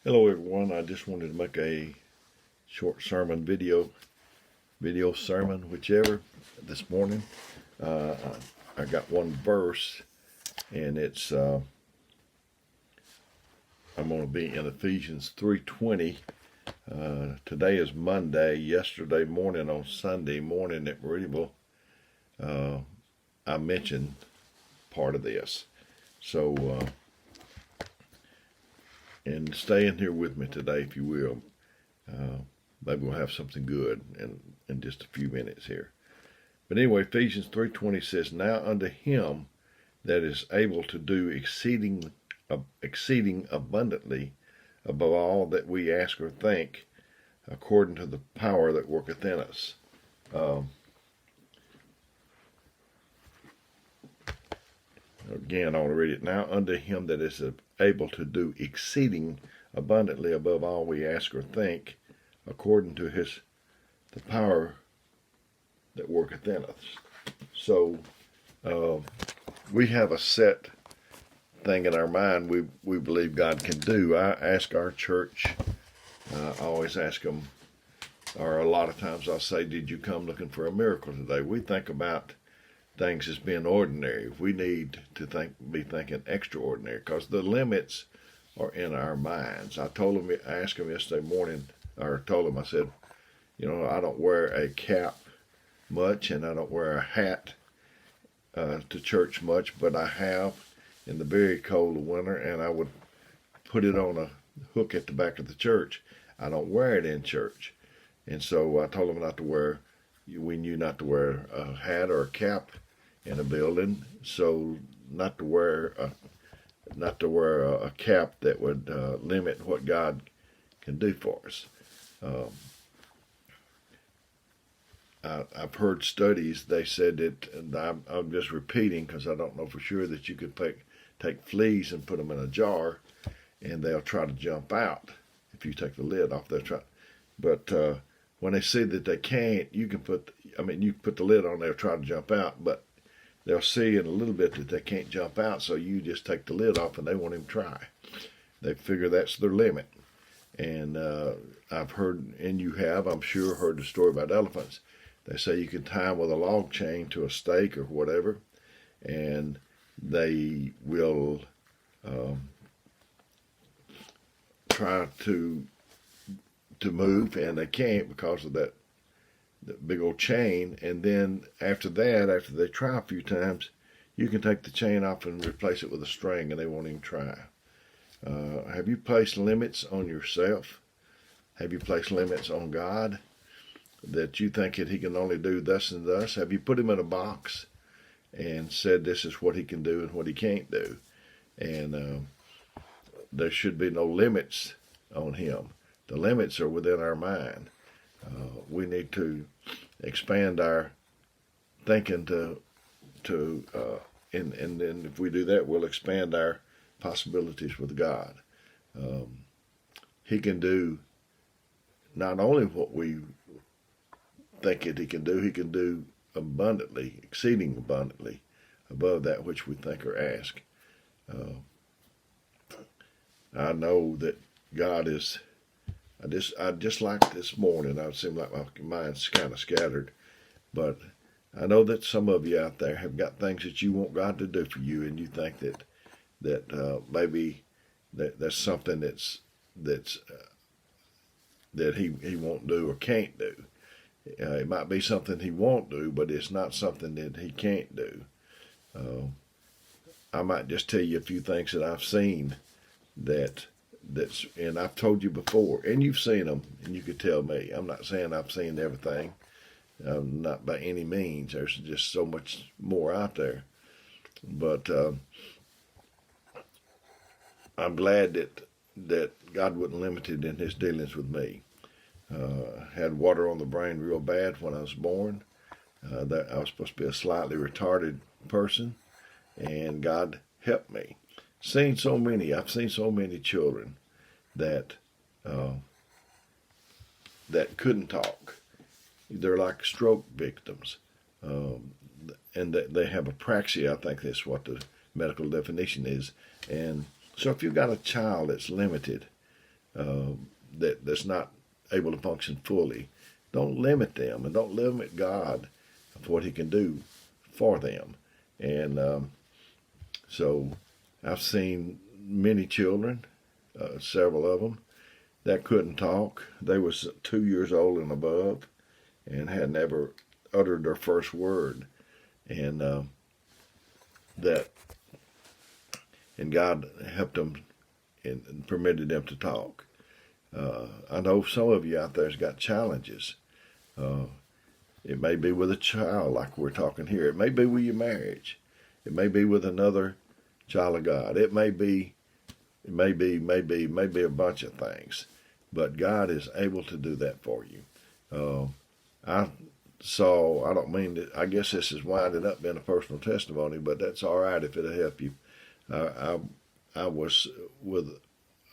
Hello everyone, I just wanted to make a short sermon video sermon, whichever, this morning. I got one verse, and it's, I'm going to be in Ephesians 3:20. Today is Monday. Yesterday morning on Sunday morning at Meridianville, I mentioned part of this. So, and stay in here with me today, if you will. Maybe we'll have something good in just a few minutes here. But anyway, Ephesians 3:20 says, "Now unto him that is able to do exceeding abundantly above all that we ask or think, according to the power that worketh in us." Again, I want to read it. "Now unto him that is able to do exceeding abundantly above all we ask or think, according to the power that worketh in us." So we have a set thing in our mind we believe God can do. I ask our church, I always ask them, or a lot of times I'll say, "Did you come looking for a miracle today?" We think about things as being ordinary. We need to be thinking extraordinary, because the limits are in our minds. I asked him yesterday morning, or told him, I said, I don't wear a cap much, and I don't wear a hat to church much, but I have in the very cold of winter, and I would put it on a hook at the back of the church. I don't wear it in church. And so I told him we knew not to wear a hat or a cap in a building, so not to wear a cap that would limit what God can do for us. I've heard studies, they said that, and I'm just repeating because I don't know for sure, that you could take fleas and put them in a jar and they'll try to jump out. If you take the lid off, they'll try. But when they see that they can't, you can put the lid on, they'll try to jump out, but they'll see in a little bit that they can't jump out, so you just take the lid off and they won't even try. They figure that's their limit. And I've heard, and you have, I'm sure, heard the story about elephants. They say you can tie them with a log chain to a stake or whatever, and they will try to move, and they can't because of that big old chain. And then after they try a few times, you can take the chain off and replace it with a string, and they won't even try. Have you placed limits on yourself? Have you placed limits on God, that you think that he can only do thus and thus? Have you put him in a box and said this is what he can do and what he can't do? And there should be no limits on him. The limits are within our mind. We need to expand our thinking and then if we do that, we'll expand our possibilities with God. He can do not only what we think he can do abundantly, exceeding abundantly, above that which we think or ask. I know that God is. I just like this morning, I seem like my mind's kind of scattered, but I know that some of you out there have got things that you want God to do for you, and you think that maybe that's something that he won't do or can't do. It might be something he won't do, but it's not something that he can't do. I might just tell you a few things that I've seen and I've told you before, and you've seen them, and you could tell me. I'm not saying I've seen everything, not by any means. There's just so much more out there. But I'm glad that God wasn't limited in his dealings with me. Had water on the brain real bad when I was born. That I was supposed to be a slightly retarded person, and God helped me. I've seen so many children that couldn't talk. They're like stroke victims, and they have apraxia. I think that's what the medical definition is. And so if you've got a child that's limited, that's not able to function fully. Don't limit them, and don't limit God of what He can do for them. And so I've seen many children, several of them, that couldn't talk. They was 2 years old and above and had never uttered their first word. And God helped them and permitted them to talk. I know some of you out there has got challenges. It may be with a child like we're talking here. It may be with your marriage. It may be with another child of God. It may be a bunch of things. But God is able to do that for you. I guess this is winding up being a personal testimony, but that's all right if it'll help you. I was with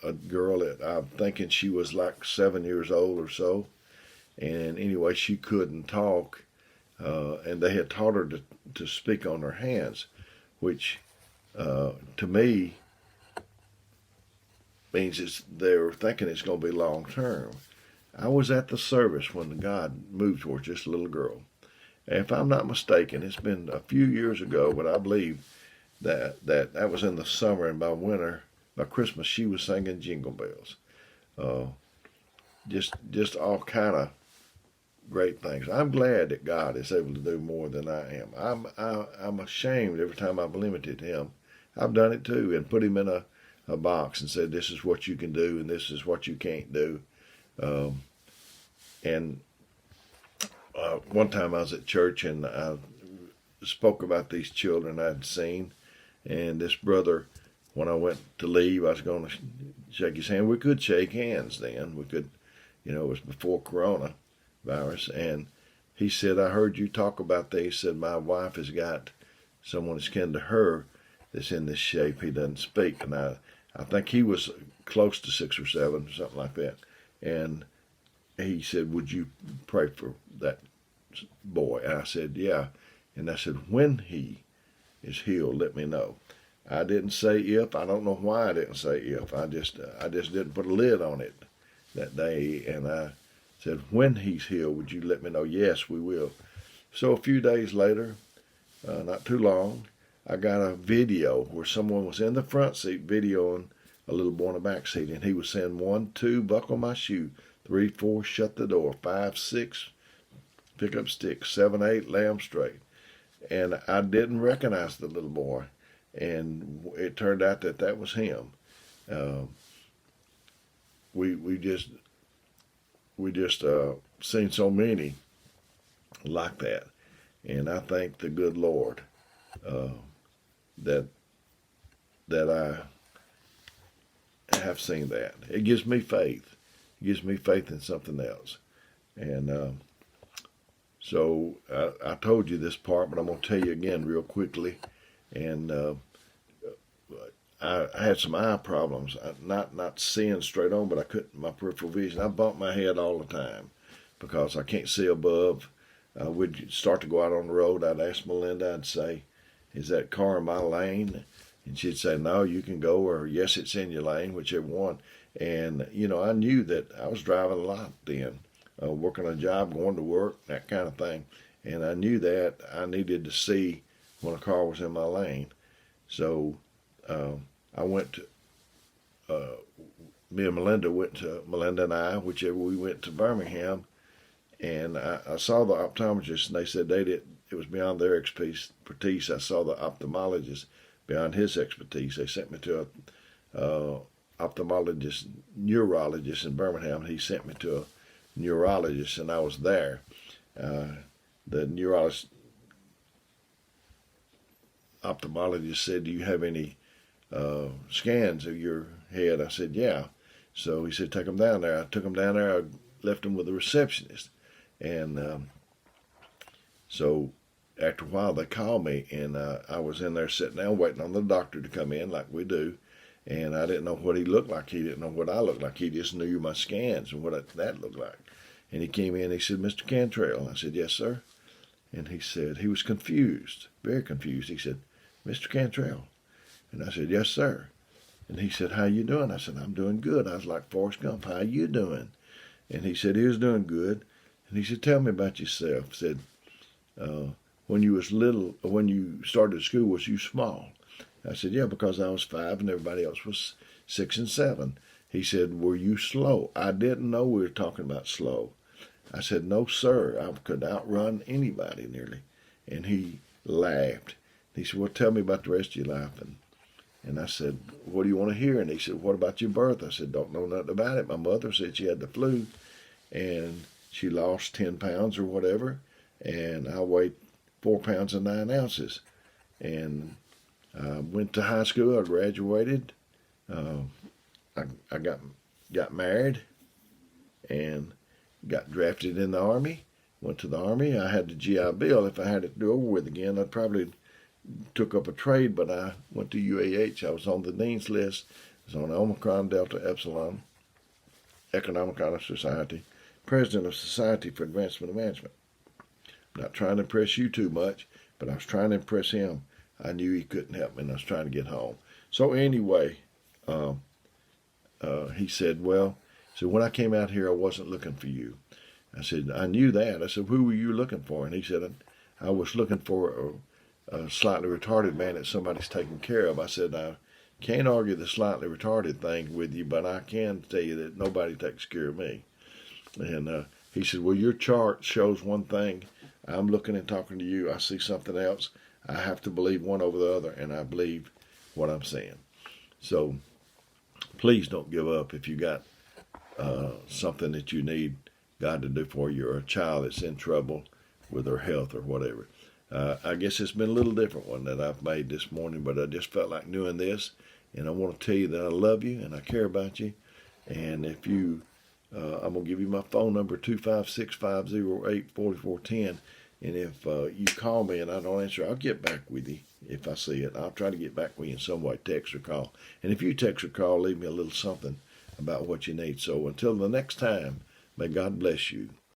a girl that I'm thinking she was like 7 years old or so. And anyway, she couldn't talk, and they had taught her to speak on her hands, which to me means they're thinking it's going to be long term. I was at the service when God moved towards this little girl. And if I'm not mistaken, it's been a few years ago, but I believe that was in the summer, and by Christmas, she was singing Jingle Bells. Just all kind of great things. I'm glad that God is able to do more than I am. I'm ashamed every time I've limited Him. I've done it too, and put Him in a box and said, this is what you can do and this is what you can't do. One time I was at church and I spoke about these children I'd seen, and this brother, when I went to leave, I was going to shake his hand. We could shake hands then. We could, it was before coronavirus. And he said, I heard you talk about that. He said, my wife has got someone that's kin to her that's in this shape. He doesn't speak. And I think he was close to 6 or 7, something like that. And he said, would you pray for that boy? And I said, yeah. And I said, when he is healed, let me know. I didn't say if. I don't know why I didn't say if. I just didn't put a lid on it that day. And I said, when he's healed, would you let me know? Yes, we will. So a few days later, not too long, I got a video where someone was in the front seat videoing a little boy in the back seat, and he was saying 1, 2, buckle my shoe, 3, 4, shut the door, 5, 6, pick up sticks, 7, 8, lay 'em straight. And I didn't recognize the little boy, and it turned out that was him. We just seen so many like that, and I thank the good Lord that I have seen that. It gives me faith. It gives me faith in something else, and so I told you this part, but I'm going to tell you again real quickly. And I had some eye problems, not seeing straight on, but I couldn't, my peripheral vision. I bumped my head all the time because I can't see above. We'd start to go out on the road. I'd ask Melinda, I'd say, is that car in my lane? And she'd say, no, you can go, or yes, it's in your lane, whichever one. And, I knew that I was driving a lot then, working a job, going to work, that kind of thing. And I knew that I needed to see when a car was in my lane. So I went to, me and Melinda Melinda and I, whichever, we went to Birmingham, and I saw the optometrist, and they said it was beyond their expertise. I saw the ophthalmologist beyond his expertise. They sent me to a ophthalmologist, neurologist in Birmingham. He sent me to a neurologist, and I was there. The neurologist ophthalmologist said, do you have any scans of your head? I said, yeah. So he said, take them down there. I took them down there. I left them with the receptionist. And so after a while, they called me, and I was in there sitting down waiting on the doctor to come in like we do. And I didn't know what he looked like. He didn't know what I looked like. He just knew my scans and what that looked like. And he came in, he said, Mr. Cantrell. I said, yes, sir. And he said, he was confused, very confused. He said, Mr. Cantrell. And I said, yes, sir. And he said, how you doing? I said, I'm doing good. I was like Forrest Gump, how you doing? And he said he was doing good. And he said, tell me about yourself. I said, when you was little, when you started school, was you small? I said, yeah, because I was 5 and everybody else was 6 and 7. He said, were you slow? I didn't know we were talking about slow. I said, no, sir. I could outrun anybody nearly. And he laughed. He said, well, tell me about the rest of your life. And I said, what do you want to hear? And he said, what about your birth? I said, don't know nothing about it. My mother said she had the flu, and she lost 10 pounds or whatever, and I weighed 4 pounds and 9 ounces. And I went to high school. I graduated. I got married and got drafted in the Army. Went to the Army. I had the GI Bill. If I had it to do over with again, I'd probably took up a trade, but I went to UAH. I was on the Dean's list. I was on Omicron Delta Epsilon, Economic Honor Society, President of Society for Advancement of Management. I'm not trying to impress you too much, but I was trying to impress him. I knew he couldn't help me, and I was trying to get home. So anyway, he said, well, so when I came out here, I wasn't looking for you. I said, I knew that. I said, who were you looking for? And he said, I was looking for a slightly retarded man that somebody's taking care of. I said, I can't argue the slightly retarded thing with you, but I can tell you that nobody takes care of me. And he said, well, your chart shows one thing. I'm looking and talking to you. I see something else. I have to believe one over the other, and I believe what I'm saying. So please don't give up if you got something that you need God to do for you, or a child that's in trouble with their health or whatever. I guess it's been a little different one that I've made this morning, but I just felt like doing this, and I want to tell you that I love you and I care about you. And if you, I'm going to give you my phone number, 256-508-4410, and if you call me and I don't answer, I'll get back with you if I see it. I'll try to get back with you in some way, text or call. And if you text or call, leave me a little something about what you need. So until the next time, may God bless you.